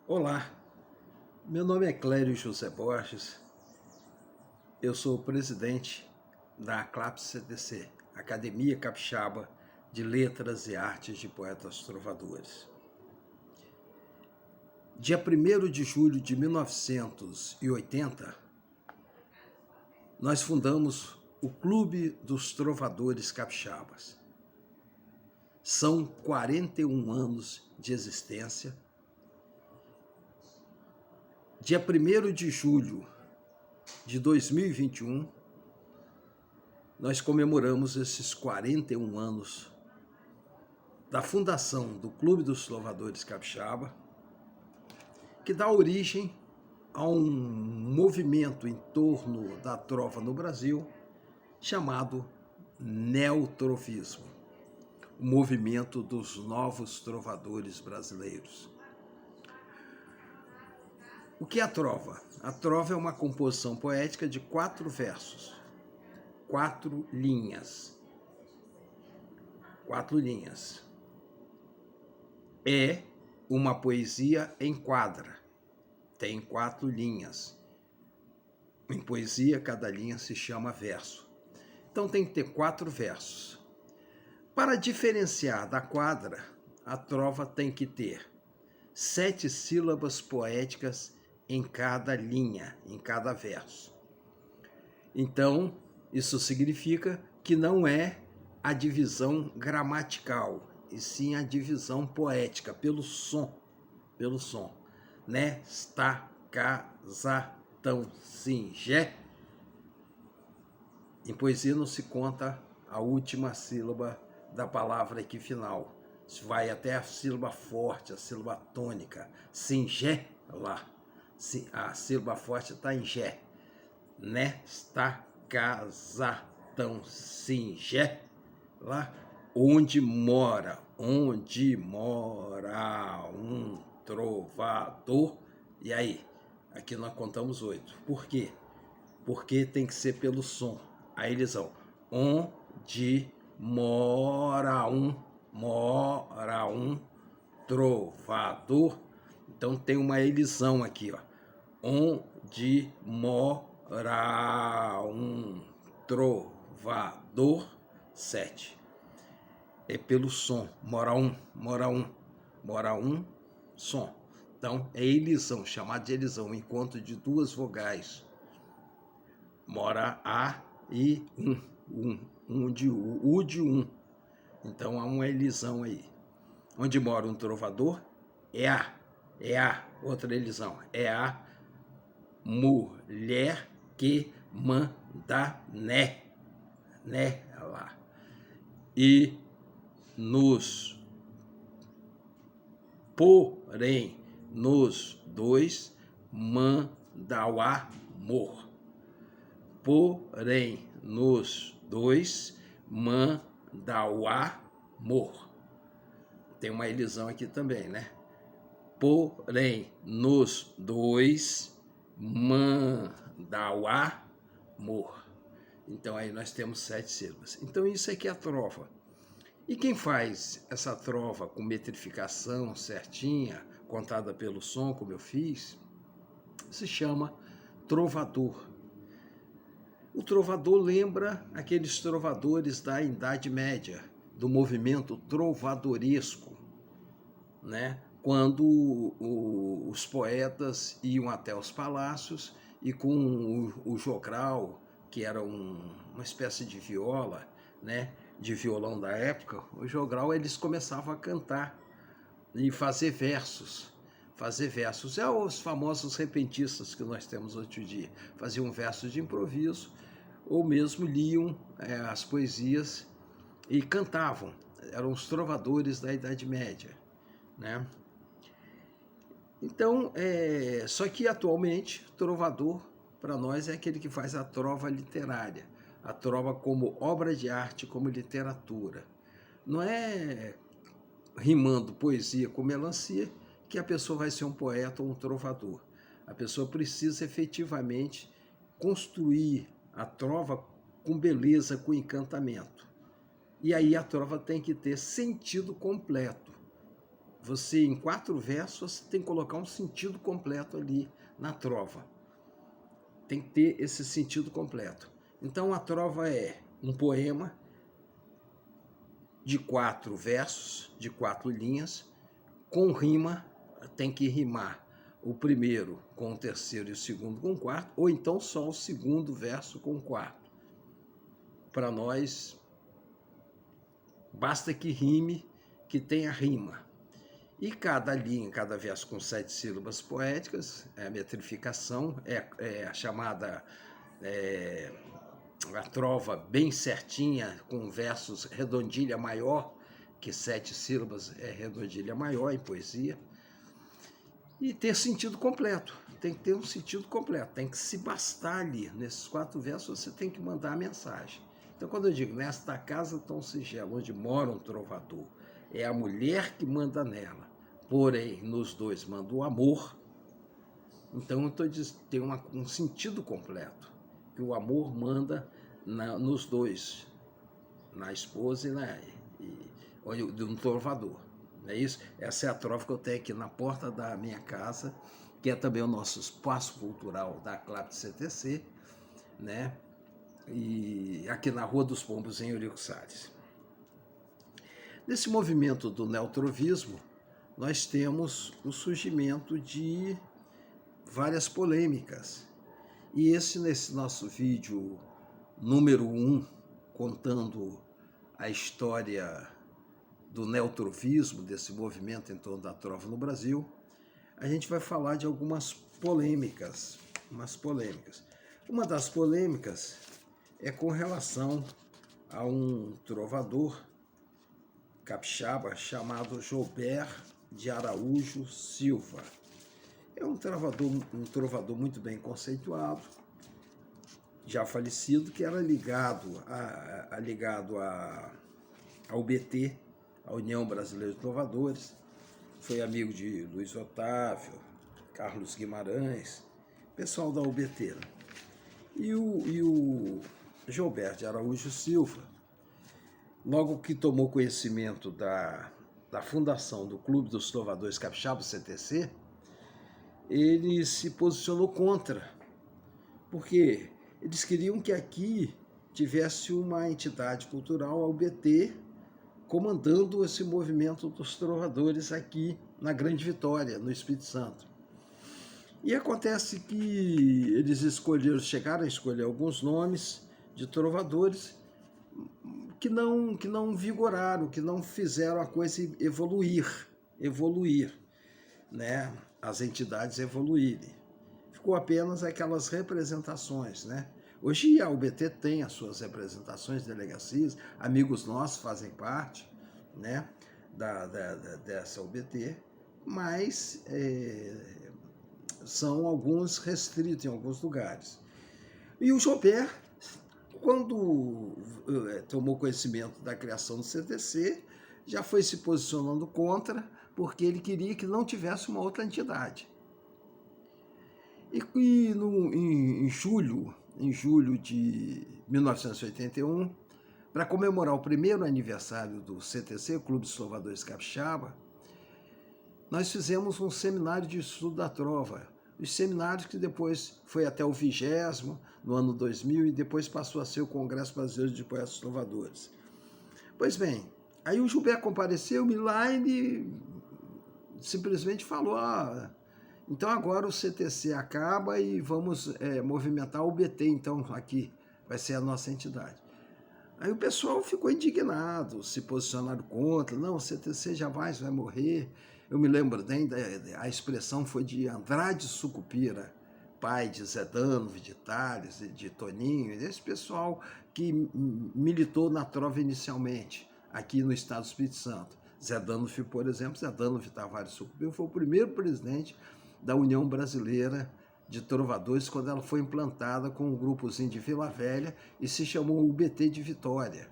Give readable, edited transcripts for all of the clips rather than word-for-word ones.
Olá, meu nome é Clério José Borges, eu sou o presidente da ACLAP-CTC, Academia Capixaba de Letras e Artes de Poetas Trovadores. Dia 1º de julho de 1980, nós fundamos o Clube dos Trovadores Capixabas. São 41 anos de existência. Dia 1º de julho de 2021, nós comemoramos esses 41 anos da fundação do Clube dos Trovadores Capixaba, que dá origem a um movimento em torno da trova no Brasil chamado neotrovismo, o movimento dos novos trovadores brasileiros. O que é a trova? A trova é uma composição poética de 4 versos, 4 linhas. 4 linhas. É uma poesia em quadra. Tem 4 linhas. Em poesia, cada linha se chama verso. Então tem que ter 4 versos. Para diferenciar da quadra, a trova tem que ter 7 sílabas poéticas em cada linha, em cada verso. Então, isso significa que não é a divisão gramatical, e sim a divisão poética, pelo som. Né? Sta, ca, za, tão, sim, jé. Em poesia não se conta a última sílaba da palavra aqui final. Isso vai até a sílaba forte, a sílaba tônica. Singé, lá. A sílaba forte está em jé. Né? Sta, ca, za, tão, singé. Lá. Onde mora um trovador. E aí? Aqui nós contamos 8. Por quê? Porque tem que ser pelo som. Aí eles vão. Onde mora um trovador. Então tem uma elisão aqui, ó. Onde mora um trovador. 7. É pelo som. Mora um, som. Então é elisão, chamado de elisão, encontro de 2 vogais. Mora a e um de u de um. Então há uma elisão aí. Onde mora um trovador é a outra elisão, é a mulher que manda né lá. E porém nos 2 manda o amor. Porém nos 2 manda o amor. Tem uma elisão aqui também, né? Porém nos 2 manda o amor. Então aí nós temos 7 sílabas. Então isso aqui é a trova. E quem faz essa trova com metrificação certinha, contada pelo som, como eu fiz, se chama trovador. O trovador lembra aqueles trovadores da Idade Média, do movimento trovadoresco, né? Quando os poetas iam até os palácios e com o jogral, que era uma espécie de viola, né? De violão da época, o jogral, eles começavam a cantar e fazer versos. É os famosos repentistas que nós temos hoje em dia. Faziam versos de improviso ou mesmo liam as poesias e cantavam. Eram os trovadores da Idade Média, né? Então, só que atualmente, trovador, para nós, é aquele que faz a trova literária, a trova como obra de arte, como literatura. Não é rimando poesia com melancia que a pessoa vai ser um poeta ou um trovador. A pessoa precisa efetivamente construir a trova com beleza, com encantamento. E aí a trova tem que ter sentido completo. você em 4 versos, você tem que colocar um sentido completo ali na trova. Tem que ter esse sentido completo. Então a trova é um poema de 4 versos, de 4 linhas, com rima, tem que rimar o primeiro com o terceiro e o segundo com o quarto, ou então só o segundo verso com o quarto. Para nós, basta que rime, que tenha rima. E cada linha, cada verso com 7 sílabas poéticas, a metrificação, é a chamada a trova bem certinha, com versos redondilha maior, que 7 sílabas é redondilha maior em poesia. E ter sentido completo, tem que ter um sentido completo, tem que se bastar ali. Nesses 4 versos você tem que mandar a mensagem. Então quando eu digo, nesta casa tão singela, onde mora um trovador, é a mulher que manda nela, porém nos dois manda o amor. Então eu estou dizendo, tem um sentido completo, que o amor manda nos dois, na esposa e de um trovador. Não é isso? Essa é a trova que eu tenho aqui na porta da minha casa, que é também o nosso espaço cultural da CLAP CTC, né? E aqui na Rua dos Pombos, em Eurico Salles. Nesse movimento do neotrovismo, nós temos o surgimento de várias polêmicas. E nesse nosso vídeo número 1, contando a história do neotrovismo, desse movimento em torno da trova no Brasil, a gente vai falar de algumas polêmicas, Uma das polêmicas é com relação a um trovador capixaba chamado Joubert de Araújo Silva. É um trovador muito bem conceituado, já falecido, que era ligado ao BT, a União Brasileira de Trovadores. Foi amigo de Luiz Otávio, Carlos Guimarães, pessoal da UBT. E o Joubert de Araújo Silva, logo que tomou conhecimento da fundação do Clube dos Trovadores Capixaba, CTC, ele se posicionou contra, porque eles queriam que aqui tivesse uma entidade cultural, a UBT, comandando esse movimento dos trovadores aqui na Grande Vitória, no Espírito Santo. E acontece que eles chegaram a escolher alguns nomes de trovadores que não vigoraram, que não fizeram a coisa evoluir, né? As entidades evoluírem. Ficou apenas aquelas representações, né? Hoje a UBT tem as suas representações, delegacias, amigos nossos fazem parte, né, dessa UBT, mas são alguns restritos em alguns lugares. E o Joubert, quando tomou conhecimento da criação do CTC, já foi se posicionando contra, porque ele queria que não tivesse uma outra entidade. E em julho de 1981, para comemorar o primeiro aniversário do CTC, o Clube dos Trovadores Capixaba, nós fizemos um seminário de estudo da trova. Os seminários que depois foi até o 20º, no ano 2000, e depois passou a ser o Congresso Brasileiro de Poetas Trovadores. Pois bem, aí o Joubert compareceu e lá ele simplesmente falou, então agora o CTC acaba e vamos movimentar o BT, então aqui vai ser a nossa entidade. Aí o pessoal ficou indignado, se posicionaram contra, não, o CTC jamais vai morrer. Eu me lembro bem, a expressão foi de Andrade Sucupira, pai de Zé Danove, de Tales, de Toninho, esse pessoal que militou na trova inicialmente, aqui no estado do Espírito Santo. Zé Danove, por exemplo, Zé Danove Tavares Sucupira foi o primeiro presidente da União Brasileira de Trovadores, quando ela foi implantada com um grupozinho de Vila Velha e se chamou UBT de Vitória.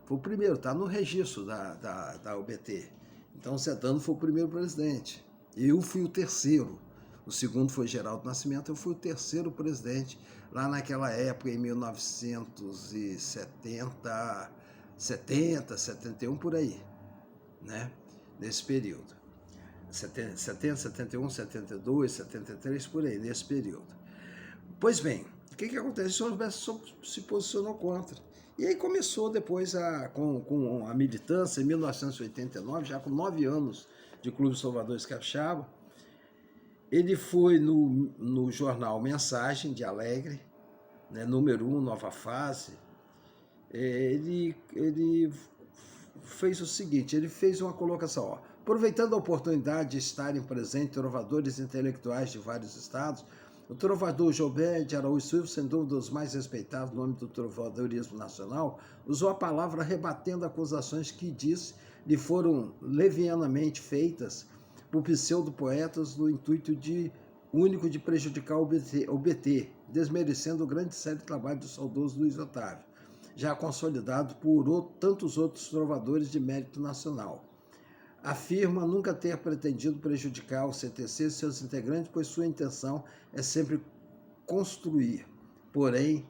Foi o primeiro, está no registro da UBT. Então, Zé Danove foi o primeiro presidente. Eu fui o terceiro. O segundo foi Geraldo Nascimento, eu fui o terceiro presidente lá naquela época, em 1970, 71, por aí, né? Nesse período. 70, 71, 72, 73, por aí, nesse período. Pois bem, o que acontece? O São Gilberto se posicionou contra. E aí começou depois com a militância, em 1989, já com 9 anos de Clube dos Trovadores Capixaba. Ele foi no jornal Mensagem de Alegre, né, número 1, Nova Fase. Ele fez o seguinte, ele fez uma colocação, ó, aproveitando a oportunidade de estarem presentes trovadores intelectuais de vários estados, o trovador Gilberto de Araújo Silva, sem dúvida dos mais respeitados no âmbito do trovadorismo nacional, usou a palavra rebatendo acusações que disse lhe foram levianamente feitas por pseudo-poetas no intuito único de prejudicar o BT, desmerecendo o grande sério trabalho do saudoso Luiz Otávio, já consolidado por tantos outros trovadores de mérito nacional. Afirma nunca ter pretendido prejudicar o CTC e seus integrantes, pois sua intenção é sempre construir, porém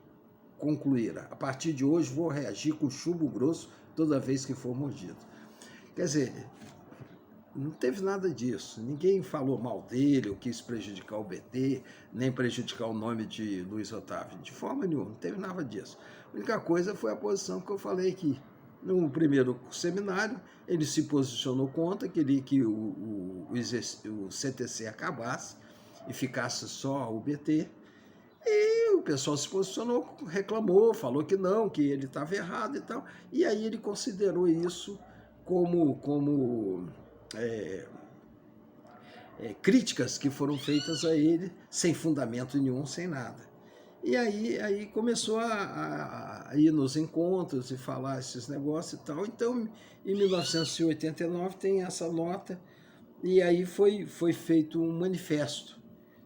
concluir. A partir de hoje vou reagir com chumbo grosso toda vez que for mordido. Quer dizer, não teve nada disso. Ninguém falou mal dele, ou quis prejudicar o BT, nem prejudicar o nome de Luiz Otávio. De forma nenhuma, não teve nada disso. A única coisa foi a posição que eu falei aqui. No primeiro seminário, ele se posicionou contra, queria que o CTC acabasse e ficasse só o BT. E o pessoal se posicionou, reclamou, falou que não, que ele estava errado e tal. E aí ele considerou isso como críticas que foram feitas a ele, sem fundamento nenhum, sem nada. E aí começou a ir nos encontros e falar esses negócios e tal. Então, em 1989 tem essa nota, e aí foi feito um manifesto,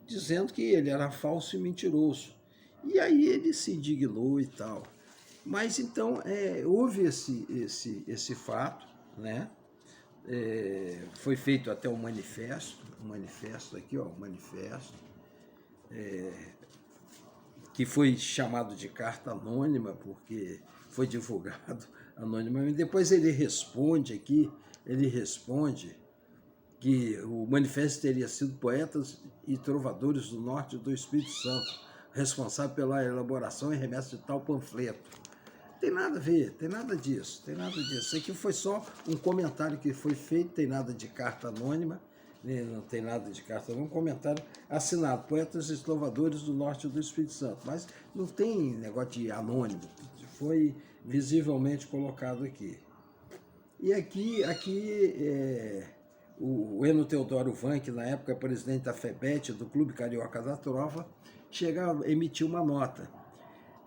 dizendo que ele era falso e mentiroso. E aí ele se indignou e tal. Mas então houve esse fato, né? Foi feito até um manifesto aqui, ó, um manifesto, que foi chamado de carta anônima, porque foi divulgado anonimamente. Depois ele responde que o manifesto teria sido poetas e trovadores do norte do Espírito Santo, responsável pela elaboração e remessa de tal panfleto. Tem nada a ver, tem nada disso. Isso aqui foi só um comentário que foi feito, tem nada de carta anônima, não tem nada de carta anônima, um comentário assinado, poetas e trovadores do norte do Espírito Santo, mas não tem negócio de anônimo, foi visivelmente colocado aqui. E aqui o Eno Teodoro Van, que na época é presidente da FEBET, do Clube Carioca da Trova, chega a emitir uma nota.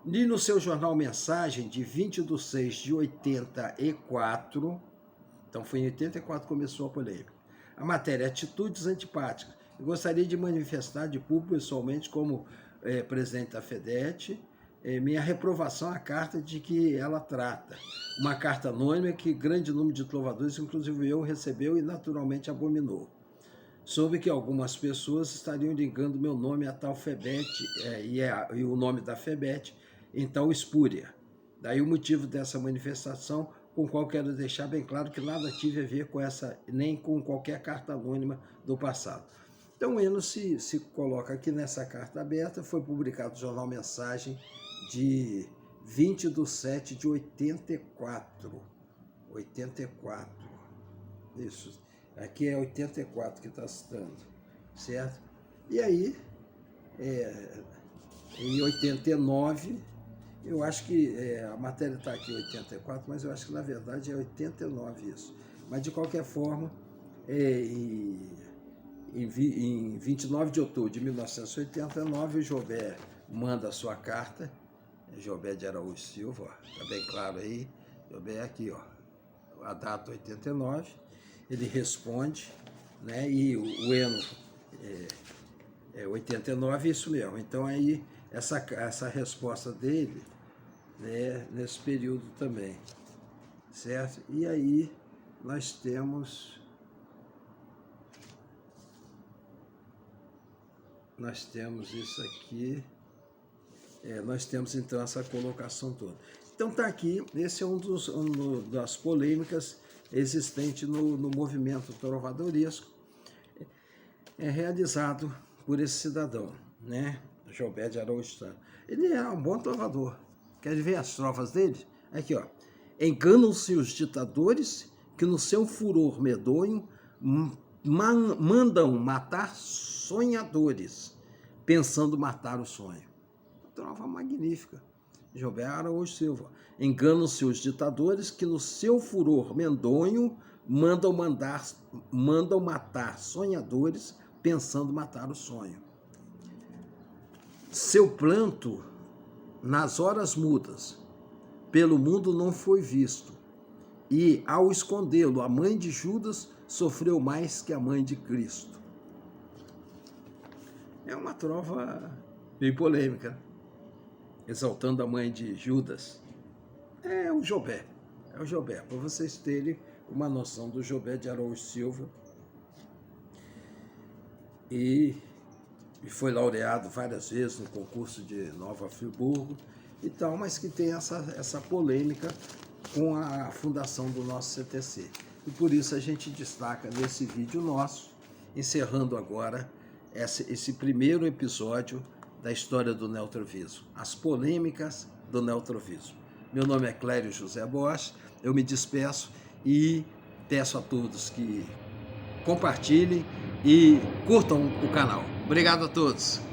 E no seu jornal Mensagem, de 20/6/84, então foi em 84 que começou a polêmica, a matéria Atitudes Antipáticas. Eu gostaria de manifestar de público, pessoalmente, como presidente da FEDET, minha reprovação à carta de que ela trata. Uma carta anônima que grande número de trovadores, inclusive eu, recebeu e naturalmente abominou. Soube que algumas pessoas estariam ligando meu nome a tal FEBET e o nome da FEBET em tal espúria. Daí o motivo dessa manifestação, com qual quero deixar bem claro que nada tive a ver com essa, nem com qualquer carta anônima do passado. Então o Eno se coloca aqui nessa carta aberta, foi publicado no jornal Mensagem de 20/7/84. 84. Isso. Aqui é 84 que está citando, certo? E aí, em 89, eu acho que a matéria está aqui 84, mas eu acho que na verdade é 89 isso. Mas de qualquer forma, em 29 de outubro de 1989, o Gilberto manda a sua carta, Gilberto de Araújo Silva, está bem claro aí, Gilberto aqui, ó, a data 89, ele responde, né, e o Eno 89, isso mesmo. Então aí essa resposta dele, né, nesse período também, certo? E aí nós temos isso aqui, nós temos então essa colocação toda. Então tá aqui, esse é uma das polêmicas existentes no movimento trovadoresco, é realizado por esse cidadão, né? Jobé de Araújo. Ele é um bom trovador. Quer ver as trovas dele? Aqui, ó. Enganam-se os ditadores que no seu furor medonho mandam matar sonhadores, pensando matar o sonho. Uma trova magnífica. Jobé Araújo Silva. Enganam-se os ditadores que no seu furor medonho mandam matar sonhadores, pensando matar o sonho. Seu planto nas horas mudas pelo mundo não foi visto, e ao escondê-lo a mãe de Judas sofreu mais que a mãe de Cristo. É uma trova bem polêmica, exaltando a mãe de Judas. É o Jobé, para vocês terem uma noção do Jobé de Araújo Silva. E foi laureado várias vezes no concurso de Nova Friburgo e tal, mas que tem essa polêmica com a fundação do nosso CTC. E por isso a gente destaca nesse vídeo nosso, encerrando agora esse primeiro episódio da história do neotrovismo, as polêmicas do neotrovismo. Meu nome é Clério José Bosch, eu me despeço e peço a todos que compartilhem e curtam o canal. Obrigado a todos.